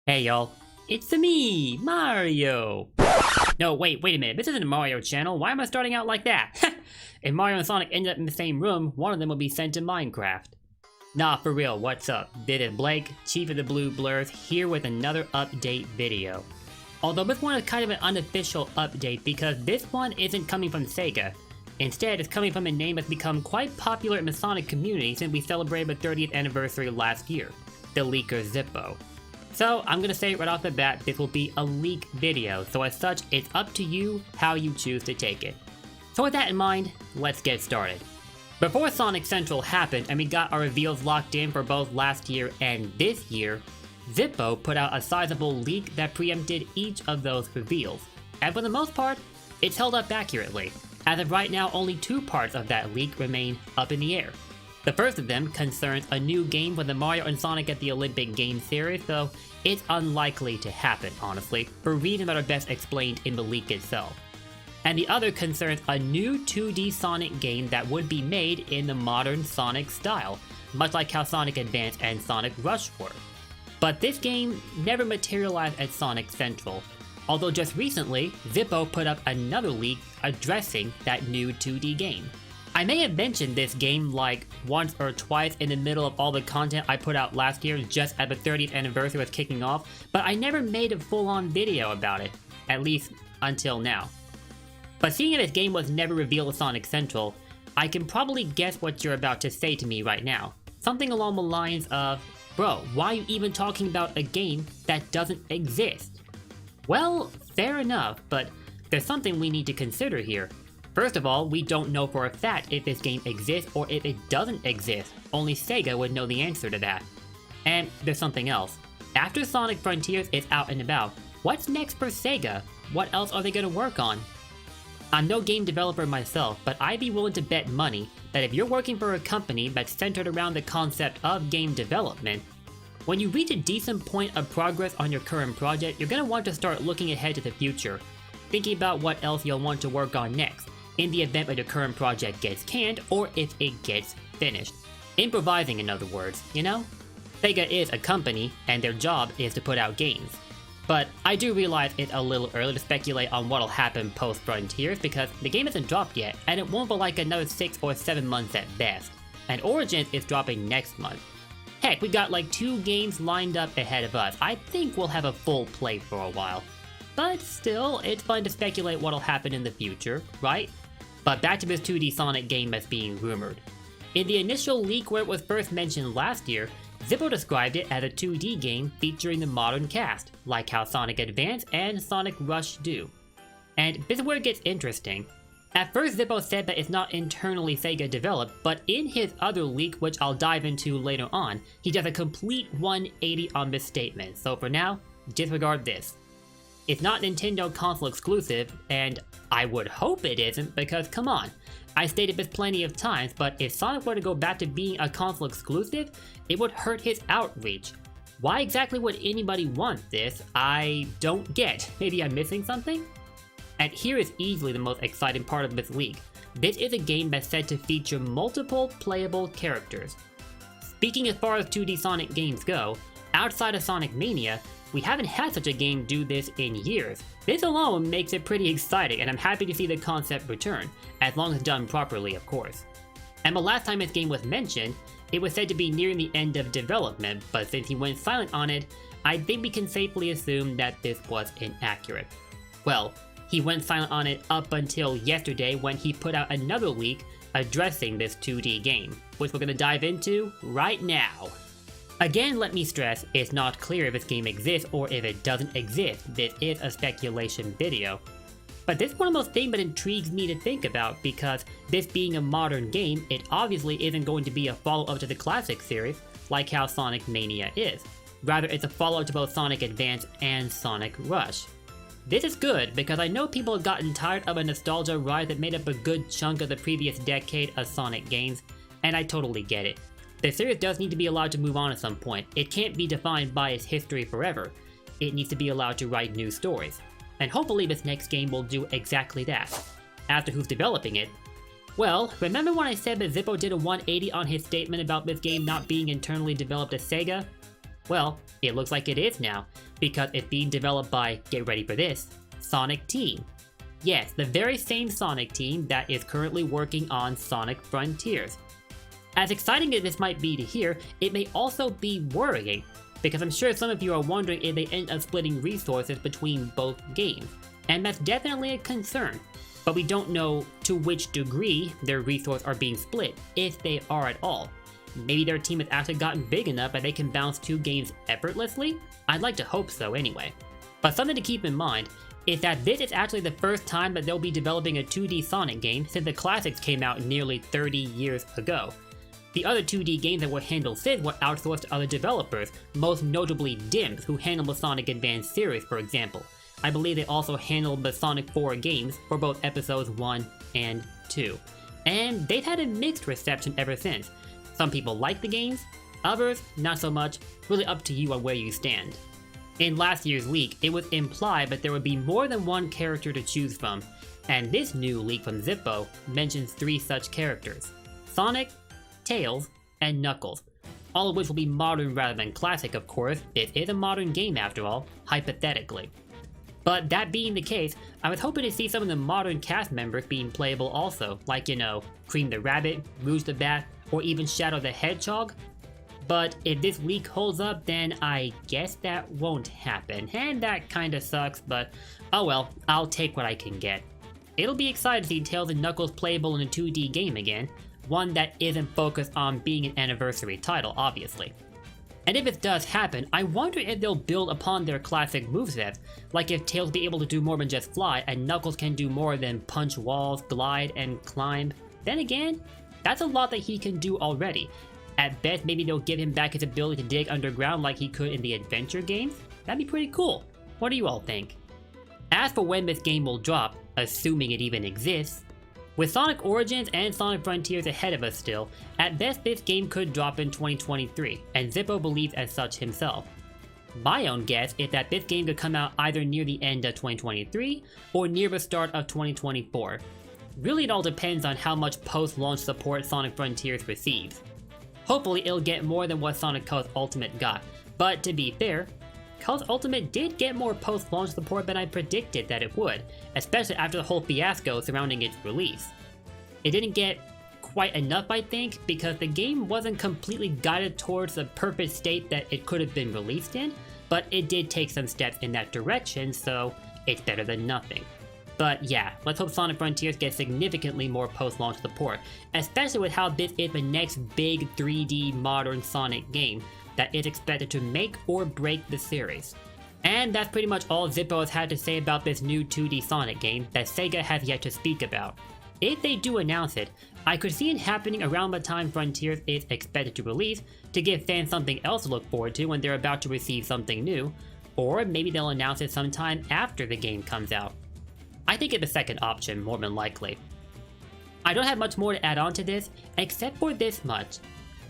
Hey y'all, it's me, Mario! No, wait a minute, this isn't a Mario channel, why am I starting out like that? If Mario and Sonic ended up in the same room, one of them would be sent to Minecraft. Nah, for real, what's up? This is Blake, Chief of the Blue Blurs, here with another update video. Although this one is kind of an unofficial update because this one isn't coming from Sega. Instead, it's coming from a name that's become quite popular in the Sonic community since we celebrated the 30th anniversary last year, the leaker Zippo. So, I'm gonna say right off the bat, this will be a leak video, so as such, it's up to you how you choose to take it. So with that in mind, let's get started. Before Sonic Central happened and we got our reveals locked in for both last year and this year, Zippo put out a sizable leak that preempted each of those reveals. And for the most part, it's held up accurately. As of right now, only two parts of that leak remain up in the air. The first of them concerns a new game for the Mario and Sonic at the Olympic Games series, though it's unlikely to happen, honestly, for reasons that are best explained in the leak itself. And the other concerns a new 2D Sonic game that would be made in the modern Sonic style, much like how Sonic Advance and Sonic Rush were. But this game never materialized at Sonic Central, although just recently, Zippo put up another leak addressing that new 2D game. I may have mentioned this game like once or twice in the middle of all the content I put out last year just as the 30th anniversary was kicking off, but I never made a full-on video about it, at least until now. But seeing as this game was never revealed at Sonic Central, I can probably guess what you're about to say to me right now. Something along the lines of, bro, why are you even talking about a game that doesn't exist? Well, fair enough, but there's something we need to consider here. First of all, we don't know for a fact if this game exists or if it doesn't exist. Only Sega would know the answer to that. And there's something else. After Sonic Frontiers is out and about, what's next for Sega? What else are they gonna work on? I'm no game developer myself, but I'd be willing to bet money that if you're working for a company that's centered around the concept of game development, when you reach a decent point of progress on your current project, you're gonna want to start looking ahead to the future, thinking about what else you'll want to work on next, in the event that your current project gets canned or if it gets finished. Improvising, in other words, you know? Sega is a company, and their job is to put out games. But I do realize it's a little early to speculate on what'll happen post-Frontiers because the game isn't dropped yet, and it won't for like another 6 or 7 months at best. And Origins is dropping next month. Heck, we got like 2 games lined up ahead of us. I think we'll have a full play for a while. But still, it's fun to speculate what'll happen in the future, right? But back to this 2D Sonic game that's being rumored. In the initial leak where it was first mentioned last year, Zippo described it as a 2D game featuring the modern cast, like how Sonic Advance and Sonic Rush do. And this is where it gets interesting. At first Zippo said that it's not internally Sega developed, but in his other leak, which I'll dive into later on, he does a complete 180 on this statement, so for now, disregard this. It's not Nintendo console exclusive, and I would hope it isn't because come on, I stated this plenty of times, but if Sonic were to go back to being a console exclusive, it would hurt his outreach. Why exactly would anybody want this? I don't get. Maybe I'm missing something? And here is easily the most exciting part of this leak. This is a game that's said to feature multiple playable characters. Speaking as far as 2D Sonic games go, outside of Sonic Mania, we haven't had such a game do this in years. This alone makes it pretty exciting, and I'm happy to see the concept return, as long as done properly, of course. And the last time this game was mentioned, it was said to be nearing the end of development, but since he went silent on it, I think we can safely assume that this was inaccurate. Well, he went silent on it up until yesterday when he put out another leak addressing this 2D game, which we're gonna dive into right now. Again, let me stress, it's not clear if this game exists or if it doesn't exist. This is a speculation video. But this is one of those things that intrigues me to think about because this being a modern game, it obviously isn't going to be a follow-up to the classic series, like how Sonic Mania is. Rather, it's a follow-up to both Sonic Advance and Sonic Rush. This is good because I know people have gotten tired of a nostalgia ride that made up a good chunk of the previous decade of Sonic games, and I totally get it. The series does need to be allowed to move on at some point. It can't be defined by its history forever. It needs to be allowed to write new stories. And hopefully this next game will do exactly that. As to who's developing it, well, remember when I said that Zippo did a 180 on his statement about this game not being internally developed at Sega? Well, it looks like it is now, because it's being developed by, get ready for this, Sonic Team. Yes, the very same Sonic team that is currently working on Sonic Frontiers. As exciting as this might be to hear, it may also be worrying, because I'm sure some of you are wondering if they end up splitting resources between both games, and that's definitely a concern. But we don't know to which degree their resources are being split, if they are at all. Maybe their team has actually gotten big enough that they can bounce two games effortlessly? I'd like to hope so anyway. But something to keep in mind is that this is actually the first time that they'll be developing a 2D Sonic game since the classics came out nearly 30 years ago. The other 2D games that were handled since were outsourced to other developers, most notably DIMS, who handled the Sonic Advance series, for example. I believe they also handled the Sonic 4 games for both episodes 1 and 2. And they've had a mixed reception ever since. Some people like the games, others not so much, really up to you on where you stand. In last year's leak, it was implied that there would be more than one character to choose from, and this new leak from Zippo mentions 3 such characters: Sonic, Tails, and Knuckles, all of which will be modern rather than classic, of course. It is a modern game after all, hypothetically. But that being the case, I was hoping to see some of the modern cast members being playable also, like, Cream the Rabbit, Rouge the Bat, or even Shadow the Hedgehog. But if this leak holds up, then I guess that won't happen, and that kinda sucks, but oh well, I'll take what I can get. It'll be exciting to see Tails and Knuckles playable in a 2D game again, one that isn't focused on being an anniversary title, obviously. And if it does happen, I wonder if they'll build upon their classic movesets, like if Tails be able to do more than just fly, and Knuckles can do more than punch walls, glide, and climb. Then again, that's a lot that he can do already. At best, maybe they'll give him back his ability to dig underground like he could in the adventure games. That'd be pretty cool. What do you all think? As for when this game will drop, assuming it even exists, with Sonic Origins and Sonic Frontiers ahead of us still, at best this game could drop in 2023, and Zippo believes as such himself. My own guess is that this game could come out either near the end of 2023 or near the start of 2024. Really, it all depends on how much post-launch support Sonic Frontiers receives. Hopefully it'll get more than what Sonic Colors Ultimate got, but to be fair, Colors Ultimate did get more post-launch support than I predicted that it would, especially after the whole fiasco surrounding its release. It didn't get quite enough, I think, because the game wasn't completely guided towards the perfect state that it could have been released in, but it did take some steps in that direction, so it's better than nothing. But yeah, let's hope Sonic Frontiers gets significantly more post-launch support, especially with how this is the next big 3D modern Sonic game that is expected to make or break the series. And that's pretty much all Zippo has had to say about this new 2D Sonic game that Sega has yet to speak about. If they do announce it, I could see it happening around the time Frontiers is expected to release to give fans something else to look forward to when they're about to receive something new, or maybe they'll announce it sometime after the game comes out. I think it's the second option, more than likely. I don't have much more to add on to this, except for this much.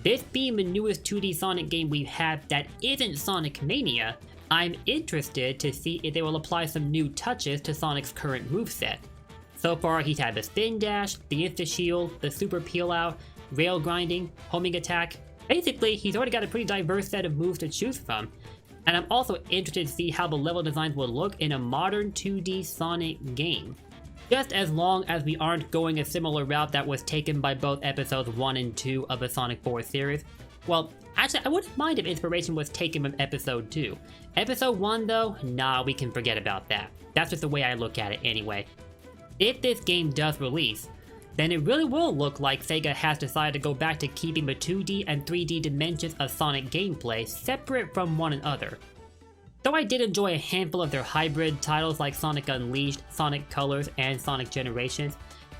This being the newest 2D Sonic game we've had that isn't Sonic Mania, I'm interested to see if they will apply some new touches to Sonic's current moveset. So far, he's had the spin dash, the insta shield, the super peel out, rail grinding, homing attack. Basically, he's already got a pretty diverse set of moves to choose from. And I'm also interested to see how the level designs will look in a modern 2D Sonic game. Just as long as we aren't going a similar route that was taken by both episodes 1 and 2 of the Sonic 4 series. Well, actually, I wouldn't mind if inspiration was taken from episode 2. Episode 1 though, nah, we can forget about that. That's just the way I look at it anyway. If this game does release, then it really will look like Sega has decided to go back to keeping the 2D and 3D dimensions of Sonic gameplay separate from one another. Though I did enjoy a handful of their hybrid titles like Sonic Unleashed, Sonic Colors, and Sonic Generations,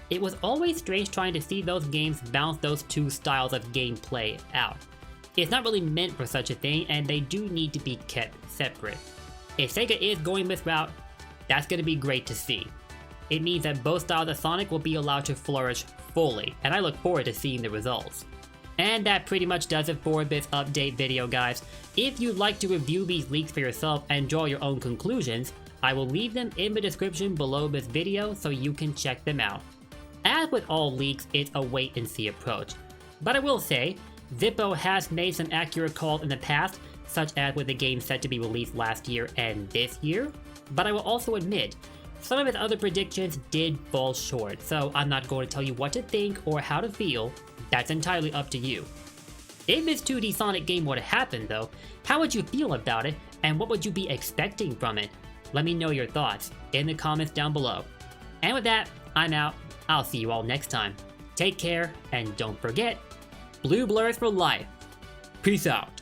it was always strange trying to see those games bounce those two styles of gameplay out. It's not really meant for such a thing, and they do need to be kept separate. If Sega is going this route, that's going to be great to see. It means that both styles of Sonic will be allowed to flourish fully, and I look forward to seeing the results. And that pretty much does it for this update video, guys. If you'd like to review these leaks for yourself and draw your own conclusions, I will leave them in the description below this video so you can check them out. As with all leaks, it's a wait and see approach. But I will say, Zippo has made some accurate calls in the past such as with the game set to be released last year and this year, but I will also admit, some of his other predictions did fall short, so I'm not going to tell you what to think or how to feel. That's entirely up to you. If this 2D Sonic game were to happen though, how would you feel about it, and what would you be expecting from it? Let me know your thoughts in the comments down below. And with that, I'm out. I'll see you all next time. Take care, and don't forget, blue blurs for life. Peace out.